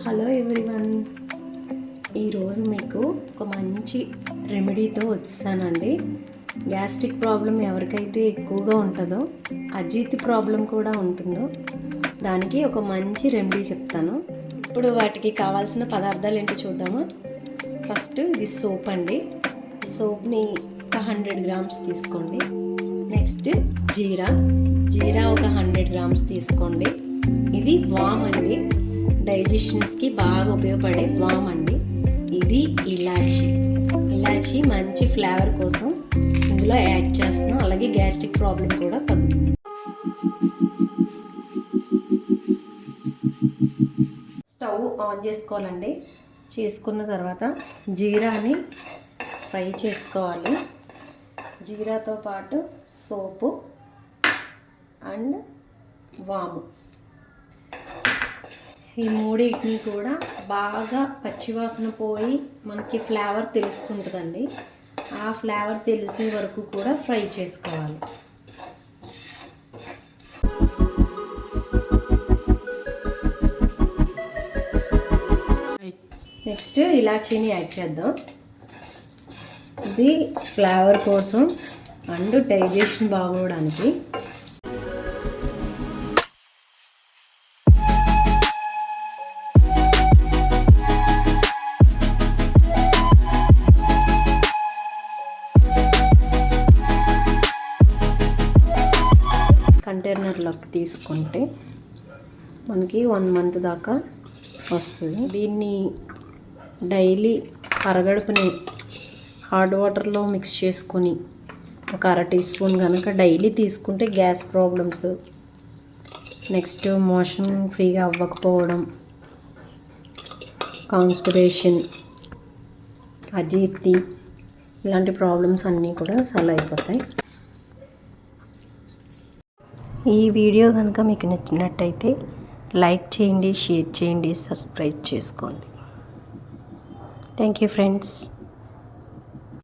Hello everyone, ఈరోజు మీకు ఒక మంచి రెమెడీతో వచ్చానండి. గ్యాస్ట్రిక్ ప్రాబ్లం ఎవరికైతే ఎక్కువగా ఉంటుందో, అజీర్తి ప్రాబ్లం కూడా ఉంటుందో దానికి ఒక మంచి రెమెడీ చెప్తాను. ఇప్పుడు వాటికి కావాల్సిన పదార్థాలు ఏంటో చూద్దామా. ఫస్ట్ ఇది సోప్ అండి. ఈ సోప్ని ఒక 100 గ్రామ్స్ తీసుకోండి. నెక్స్ట్ జీరా ఒక 100 గ్రామ్స్ తీసుకోండి. ఇది వామ్ అండి, డైజెషన్స్కి బాగా ఉపయోగపడే వామ్ అండి. ఇది ఇలాచీ మంచి ఫ్లేవర్ కోసం ఇందులో యాడ్ చేస్తున్నాం. అలాగే గ్యాస్ట్రిక్ ప్రాబ్లం కూడా తగ్గుతుంది. స్టవ్ ఆన్ చేసుకోవాలండి. చేసుకున్న తర్వాత జీరాని ఫ్రై చేసుకోవాలి. జీరాతో పాటు సోపు అండ్ వాము, ఈ మూడింటిని కూడా బాగా పచ్చివాసన పోయి మనకి ఫ్లేవర్ తెలుస్తుంటుందండి. ఆ ఫ్లేవర్ తెలిసే వరకు కూడా ఫ్రై చేసుకోవాలి. నెక్స్ట్ ఇలాచీని యాడ్ చేద్దాం. ఇది ఫ్లేవర్ కోసం అండ్ డైజెషన్ బాగోవడానికి. కంటైనర్లోకి తీసుకుంటే మనకి 1 మంత్ దాకా వస్తుంది. దీన్ని డైలీ అరగడుపుని హాట్ వాటర్లో మిక్స్ చేసుకొని ఒక 1/2 టీ స్పూన్ కనుక డైలీ తీసుకుంటే గ్యాస్ ప్రాబ్లమ్స్, నెక్స్ట్ మోషన్ ఫ్రీగా అవ్వకపోవడం, కాన్స్టిపేషన్, అజీర్తి ఇలాంటి ప్రాబ్లమ్స్ అన్నీ కూడా సాల్వ్ అయిపోతాయి. ఈ వీడియో కనుక మీకు నచ్చినట్టయితే లైక్ చేయండి, షేర్ చేయండి, సబ్స్క్రైబ్ చేసుకోండి. Thank you friends.